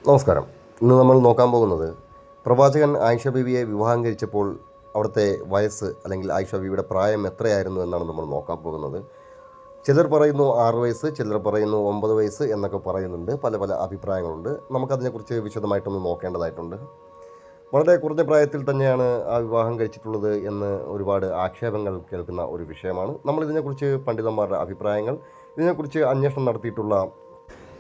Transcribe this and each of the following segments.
നമസ്കാരം. ഇന്ന് നമ്മൾ നോക്കാൻ പോകുന്നത് പ്രവാചകൻ ആയിഷ ബീവിയെ വിവാഹം കഴിച്ചപ്പോൾ അവിടുത്തെ വയസ്സ് അല്ലെങ്കിൽ ആയിഷ ബീവിയുടെ പ്രായം എത്രയായിരുന്നു എന്നാണ് നമ്മൾ നോക്കാൻ പോകുന്നത്. ചിലർ പറയുന്നു 6 വയസ്സ്, ചിലർ പറയുന്നു 9 വയസ്സ് എന്നൊക്കെ പറയുന്നുണ്ട്. പല പല അഭിപ്രായങ്ങളുണ്ട്. നമുക്കതിനെക്കുറിച്ച് വിശദമായിട്ടൊന്ന് നോക്കേണ്ടതായിട്ടുണ്ട്. വളരെ കുറഞ്ഞ പ്രായത്തിൽ തന്നെയാണ് ആ വിവാഹം കഴിച്ചിട്ടുള്ളത് എന്ന് ഒരുപാട് ആക്ഷേപങ്ങൾ കേൾക്കുന്ന ഒരു വിഷയമാണ്. നമ്മളിതിനെക്കുറിച്ച് പണ്ഡിതന്മാരുടെ അഭിപ്രായങ്ങൾ, ഇതിനെക്കുറിച്ച് അന്വേഷണം നടത്തിയിട്ടുള്ള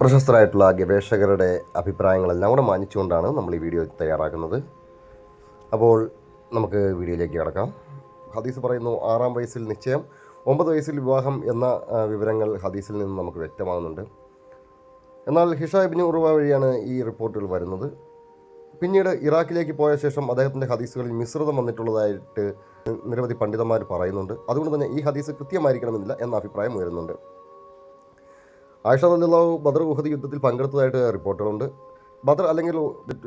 പ്രശസ്തരായിട്ടുള്ള ഗവേഷകരുടെ അഭിപ്രായങ്ങളെല്ലാം കൂടെ മാനിച്ചുകൊണ്ടാണ് നമ്മൾ ഈ വീഡിയോ തയ്യാറാക്കുന്നത്. അപ്പോൾ നമുക്ക് വീഡിയോയിലേക്ക് കടക്കാം. ഹദീസ് പറയുന്നു 6-ാം വയസ്സിൽ നിശ്ചയം, 9 വയസ്സിൽ വിവാഹം എന്ന വിവരങ്ങൾ ഹദീസിൽ നിന്ന് നമുക്ക് വ്യക്തമാകുന്നുണ്ട്. എന്നാൽ ഹിഷാം ഇബ്നു ഉർവ വഴിയാണ് ഈ റിപ്പോർട്ടുകൾ വരുന്നത്. പിന്നീട് ഇറാഖിലേക്ക് പോയ ശേഷം അദ്ദേഹത്തിൻ്റെ ഹദീസുകളിൽ മിശ്രിതം വന്നിട്ടുള്ളതായിട്ട് നിരവധി പണ്ഡിതന്മാർ പറയുന്നുണ്ട്. അതുകൊണ്ട് തന്നെ ഈ ഹദീസ് കൃത്യമായിരിക്കണമെന്നില്ല എന്ന അഭിപ്രായം ഉയരുന്നുണ്ട്. ആയിഷ റളിയല്ലാഹു ബദർ ഉഹദ് യുദ്ധത്തിൽ പങ്കെടുത്തതായിട്ട് റിപ്പോർട്ടുകളുണ്ട്. ബദർ അല്ലെങ്കിൽ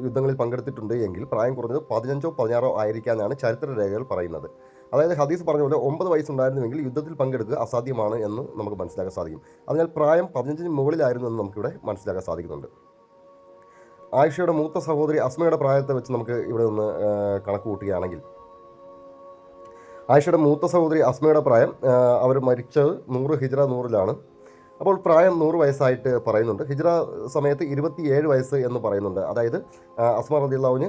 യുദ്ധങ്ങളിൽ പങ്കെടുത്തിട്ടുണ്ട് എങ്കിൽ പ്രായം കുറഞ്ഞത് 15-16 ആയിരിക്കാനാണ് ചരിത്രരേഖകൾ പറയുന്നത്. അതായത് ഹദീസ് പറഞ്ഞ പോലെ 9 വയസ്സുണ്ടായിരുന്നുവെങ്കിൽ യുദ്ധത്തിൽ പങ്കെടുക്കുക അസാധ്യമാണ് എന്ന് നമുക്ക് മനസ്സിലാക്കാൻ സാധിക്കും. അതിനാൽ പ്രായം 15-ന് മുകളിലായിരുന്നു എന്ന് നമുക്കിവിടെ മനസ്സിലാക്കാൻ സാധിക്കുന്നുണ്ട്. ആയിഷയുടെ മൂത്ത സഹോദരി അസ്മയുടെ പ്രായത്തെ വെച്ച് നമുക്ക് ഇവിടെ ഒന്ന് കണക്ക് കൂട്ടുകയാണെങ്കിൽ, ആയിഷയുടെ മൂത്ത സഹോദരി അസ്മയുടെ പ്രായം അവർ മരിച്ചത് 100 ഹിജ്റ 100-ലാണ്. അപ്പോൾ പ്രായം 100 വയസ്സായിട്ട് പറയുന്നുണ്ട്. ഹിജ്റ സമയത്ത് 27 വയസ്സ് എന്ന് പറയുന്നുണ്ട്. അതായത് അസ്മ റളിയല്ലാഹുവിന്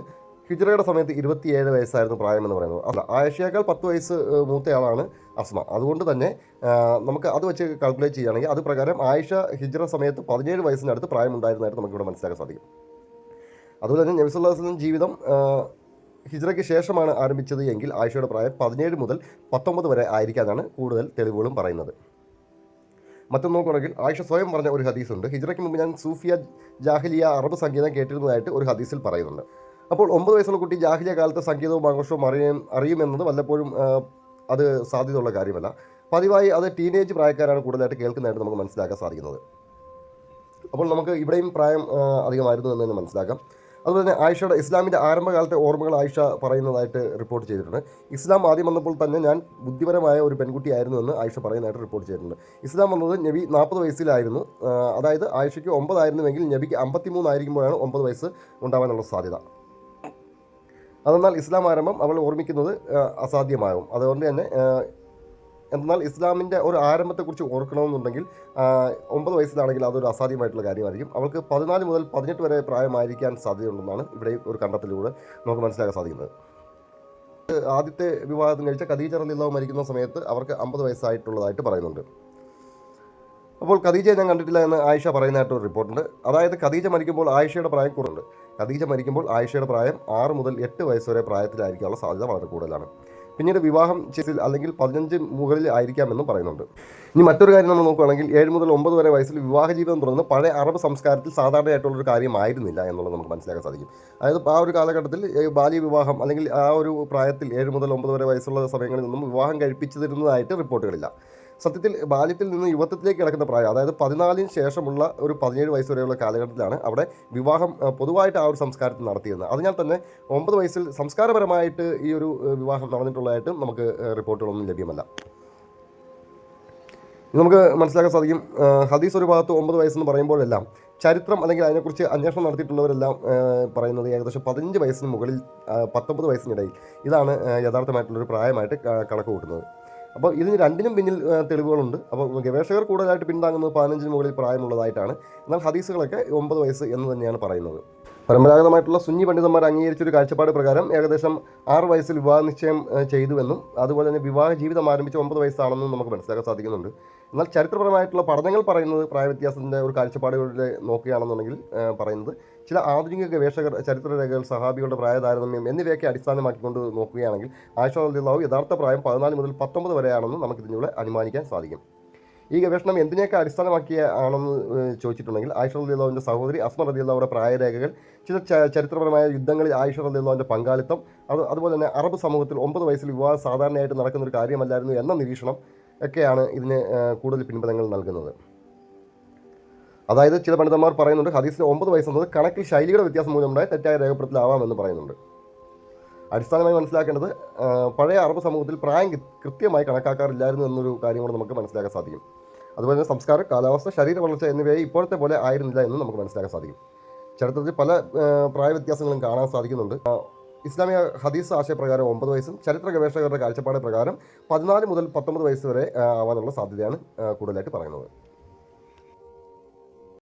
ഹിജ്റയുടെ സമയത്ത് 27 വയസ്സായിരുന്നു പ്രായം എന്ന് പറയുന്നത്. അല്ല, ആയിഷയേക്കാൾ 10 വയസ്സ് മൂത്തയാളാണ് അസ്മ. അതുകൊണ്ട് തന്നെ നമുക്ക് അത് വെച്ച് കാൽക്കുലേറ്റ് ചെയ്യുകയാണെങ്കിൽ അത് പ്രകാരം ആയിഷ ഹിജ്റ സമയത്ത് 17 വയസ്സിനടുത്ത് പ്രായമുണ്ടായിരുന്നതായിട്ട് നമുക്കിവിടെ മനസ്സിലാക്കാൻ സാധിക്കും. അതുപോലെ തന്നെ നബി സല്ലല്ലാഹു അലൈഹി വസല്ലം ജീവിതം ഹിജ്റയ്ക്ക് ശേഷമാണ് ആരംഭിച്ചത് എങ്കിൽ ആയിഷയുടെ പ്രായം 17 മുതൽ 19 വരെ ആയിരിക്കാനാണ് കൂടുതൽ തെളിവുകളും പറയുന്നത്. മറ്റൊന്ന് നോക്കുകയാണെങ്കിൽ ആയിഷ സ്വയം പറഞ്ഞ ഒരു ഹദീസുണ്ട്. ഹിജ്റയ്ക്ക് മുമ്പ് ഞാൻ സൂഫിയ ജാഹിലിയ അറബ് സംഗീതം കേട്ടിരുന്നതായിട്ട് ഒരു ഹദീസിൽ പറയുന്നുണ്ട്. അപ്പോൾ 9 വയസ്സുള്ള കുട്ടി ജാഹിലിയ കാലത്തെ സംഗീതവും ആഘോഷവും അറിയുമെന്നത് വല്ലപ്പോഴും അത് സാധ്യതയുള്ള കാര്യമല്ല. പതിവായി അത് ടീനേജ് പ്രായക്കാരാണ് കൂടുതലായിട്ട് കേൾക്കുന്നതായിട്ട് നമുക്ക് മനസ്സിലാക്കാൻ സാധിക്കുന്നത്. അപ്പോൾ നമുക്ക് ഇവിടെയും പ്രായം അധികമായിരുന്നു എന്ന് തന്നെ മനസ്സിലാക്കാം. അതുപോലെ തന്നെ ആയിഷയുടെ ഇസ്ലാമിൻ്റെ ആരംഭകാലത്തെ ഓർമ്മകൾ ആയിഷ പറയുന്നതായിട്ട് റിപ്പോർട്ട് ചെയ്തിട്ടുണ്ട്. ഇസ്ലാം ആദ്യം വന്നപ്പോൾ തന്നെ ഞാൻ ബുദ്ധിപരമായ ഒരു പെൺകുട്ടിയായിരുന്നു എന്ന് ആയിഷ പറയുന്നതായിട്ട് റിപ്പോർട്ട് ചെയ്തിട്ടുണ്ട്. ഇസ്ലാം വന്നത് നബി 40 വയസ്സിലായിരുന്നു. അതായത് ആയിഷയ്ക്ക് 9 ആയിരുന്നുവെങ്കിൽ നബിക്ക് 53 ആയിരിക്കുമ്പോഴാണ് 9 വയസ്സ് ഉണ്ടാവാനുള്ള സാധ്യത. അതെന്നാൽ ഇസ്ലാം ആരംഭം അവൾ ഓർമ്മിക്കുന്നത് അസാധ്യമാകും. അതുകൊണ്ട് തന്നെ എന്നാൽ ഇസ്ലാമിൻ്റെ ഒരു ആരംഭത്തെക്കുറിച്ച് ഓർക്കണമെന്നുണ്ടെങ്കിൽ 9 വയസ്സിലാണെങ്കിൽ അതൊരു അസാധ്യമായിട്ടുള്ള കാര്യമായിരിക്കും. അവൾക്ക് 14 മുതൽ 18 വരെ പ്രായമായിരിക്കാൻ സാധ്യതയുണ്ടെന്നാണ് ഇവിടെ ഒരു കണ്ടെത്തലിലൂടെ നമുക്ക് മനസ്സിലാക്കാൻ സാധിക്കുന്നത്. ആദ്യത്തെ വിവാഹം കഴിച്ച ഖദീജ റളിയല്ലാഹു മരിക്കുന്ന സമയത്ത് അവർക്ക് 50 വയസ്സായിട്ടുള്ളതായിട്ട് പറയുന്നുണ്ട്. അപ്പോൾ ഖദീജയെ ഞാൻ കണ്ടിട്ടില്ല എന്ന് ആയിഷ പറയുന്നതായിട്ട് ഒരു റിപ്പോർട്ടുണ്ട്. അതായത് ഖദീജ മരിക്കുമ്പോൾ ആയിഷയുടെ പ്രായം കൂടുതലുണ്ട്. ഖദീജ മരിക്കുമ്പോൾ ആയിഷയുടെ പ്രായം 6 മുതൽ 8 വയസ്സ് വരെ പ്രായത്തിലായിരിക്കാനുള്ള സാധ്യത വളരെ കൂടുതലാണ്. പിന്നീട് വിവാഹം ചെയ്തിൽ അല്ലെങ്കിൽ 15 മുകളിൽ ആയിരിക്കാമെന്നും പറയുന്നുണ്ട്. ഇനി മറ്റൊരു കാര്യം നമ്മൾ നോക്കുകയാണെങ്കിൽ 7 മുതൽ 9 വരെ വയസ്സിൽ വിവാഹ ജീവിതം തുടങ്ങുന്നത് പഴയ അറബ് സംസ്കാരത്തിൽ സാധാരണയായിട്ടുള്ളൊരു കാര്യമായിരുന്നില്ല എന്നുള്ളത് നമുക്ക് മനസ്സിലാക്കാൻ സാധിക്കും. അതായത് ആ ഒരു കാലഘട്ടത്തിൽ ബാല്യ വിവാഹം അല്ലെങ്കിൽ ആ ഒരു പ്രായത്തിൽ 7 മുതൽ 9 വരെ വയസ്സുള്ള സമയങ്ങളിൽ നിന്നും വിവാഹം കഴിപ്പിച്ചു തരുന്നതായിട്ട് റിപ്പോർട്ടുകളില്ല. സത്യത്തിൽ ബാല്യത്തിൽ നിന്ന് യുവത്വത്തിലേക്ക് കിടക്കുന്ന പ്രായം, അതായത് 14-ന് ശേഷമുള്ള ഒരു 17 വയസ്സ് വരെയുള്ള കാലഘട്ടത്തിലാണ് അവിടെ വിവാഹം പൊതുവായിട്ട് ആ ഒരു സംസ്കാരത്തിൽ നടത്തിയിരുന്നത്. അതിനാൽ തന്നെ 9 വയസ്സിൽ സംസ്കാരപരമായിട്ട് ഈ ഒരു വിവാഹം നടന്നിട്ടുള്ളതായിട്ട് നമുക്ക് റിപ്പോർട്ടുകളൊന്നും ലഭ്യമല്ല. നമുക്ക് മനസ്സിലാക്കാൻ സാധിക്കും. ഹദീസ് ഒരു ഭാഗത്ത് 9 വയസ്സെന്ന് പറയുമ്പോഴെല്ലാം ചരിത്രം അല്ലെങ്കിൽ അതിനെക്കുറിച്ച് അന്വേഷണം നടത്തിയിട്ടുള്ളവരെല്ലാം പറയുന്നത് ഏകദേശം 15 വയസ്സിന് മുകളിൽ 19 വയസ്സിനിടയിൽ ഇതാണ് യഥാർത്ഥമായിട്ടുള്ളൊരു പ്രായമായിട്ട് കണക്ക് കൂട്ടുന്നത്. അപ്പോൾ ഇതിന് രണ്ടിനും പിന്നിൽ തെളിവുകളുണ്ട്. അപ്പോൾ ഗവേഷകർ കൂടുതലായിട്ട് പിന്താങ്ങുന്നത് 15-ന് മുകളിൽ പ്രായമുള്ളതായിട്ടാണ്. എന്നാൽ ഹദീസുകളൊക്കെ 9 വയസ്സ് എന്ന് തന്നെയാണ് പറയുന്നത്. പരമ്പരാഗതമായിട്ടുള്ള സുന്നി പണ്ഡിതന്മാർ അംഗീകരിച്ചൊരു കാഴ്ചപ്പാട് പ്രകാരം ഏകദേശം 6 വയസ്സിൽ വിവാഹ നിശ്ചയം ചെയ്തുവെന്നും അതുപോലെ തന്നെ വിവാഹ ജീവിതം ആരംഭിച്ച് 9 വയസ്സാണെന്നും നമുക്ക് മനസ്സിലാക്കാൻ സാധിക്കുന്നുണ്ട്. എന്നാൽ ചരിത്രപരമായിട്ടുള്ള പഠനങ്ങൾ പറയുന്നത് പ്രായവ്യത്യാസത്തിൻ്റെ ഒരു കാഴ്ചപ്പാടുകളിൽ നോക്കുകയാണെന്നുണ്ടെങ്കിൽ പറയുന്നത് ചില ആധുനിക ഗവേഷകർ ചരിത്രരേഖകൾ, സഹാബികളുടെ പ്രായതാരതമ്യം എന്നിവയൊക്കെ അടിസ്ഥാനമാക്കിക്കൊണ്ട് നോക്കുകയാണെങ്കിൽ ആയിഷ റളിയല്ലാഹു യഥാർത്ഥ പ്രായം 14 മുതൽ 19 വരെയാണെന്ന് നമുക്കിതിലൂടെ അനുമാനിക്കാൻ സാധിക്കും. ഈ ഗവേഷണം എന്തിനെയൊക്കെ അടിസ്ഥാനമാക്കിയ ആണെന്ന് ചോദിച്ചിട്ടുണ്ടെങ്കിൽ ആയിഷ റളിയല്ലാഹുവിൻ്റെ സഹോദരി അസ്മ റളിയല്ലാഹുവിൻ്റെ പ്രായരേഖകൾ, ചില ചരിത്രപരമായ യുദ്ധങ്ങളിൽ ആയിഷ റളിയല്ലാഹുവിൻ്റെ പങ്കാളിത്തം, അതുപോലെ തന്നെ അറബ് സമൂഹത്തിൽ 9 വയസ്സിൽ വിവാഹം സാധാരണയായിട്ട് നടക്കുന്ന ഒരു കാര്യമല്ലായിരുന്നു എന്ന നിരീക്ഷണം ഒക്കെയാണ് ഇതിന് കൂടുതൽ പിൻബലങ്ങൾ നൽകുന്നത്. അതായത് ചില പണ്ഡിതന്മാർ പറയുന്നുണ്ട് ഹദീസിൽ 9 വയസ്സെന്നത് കണക്കിൽ ശൈലിയുടെ വ്യത്യാസം മൂലമുണ്ടായ തെറ്റായ രേഖപ്പെടുത്തലാവാമെന്ന് പറയുന്നുണ്ട്. അടിസ്ഥാനമായി മനസ്സിലാക്കേണ്ടത് പഴയ അറബ് സമൂഹത്തിൽ പ്രായം കൃത്യമായി കണക്കാക്കാറില്ലായിരുന്നു എന്നൊരു കാര്യം കൂടെ നമുക്ക് മനസ്സിലാക്കാൻ സാധിക്കും. അതുപോലെ തന്നെ സംസ്കാരം, കാലാവസ്ഥ, ശരീര വളർച്ച എന്നിവയെ ഇപ്പോഴത്തെ പോലെ ആയിരുന്നില്ല എന്ന് നമുക്ക് മനസ്സിലാക്കാൻ സാധിക്കും. ചരിത്രത്തിൽ പല പ്രായവ്യത്യാസങ്ങളും കാണാൻ സാധിക്കുന്നുണ്ട്. ഇസ്ലാമിക ഹദീസ് ആശയപ്രകാരം 9 വയസ്സും ചരിത്ര ഗവേഷകരുടെ കാഴ്ചപ്പാട് പ്രകാരം 14 മുതൽ 19 വയസ്സ് വരെ ആവാനുള്ള സാധ്യതയാണ് കൂടുതലായിട്ട് പറയുന്നത്.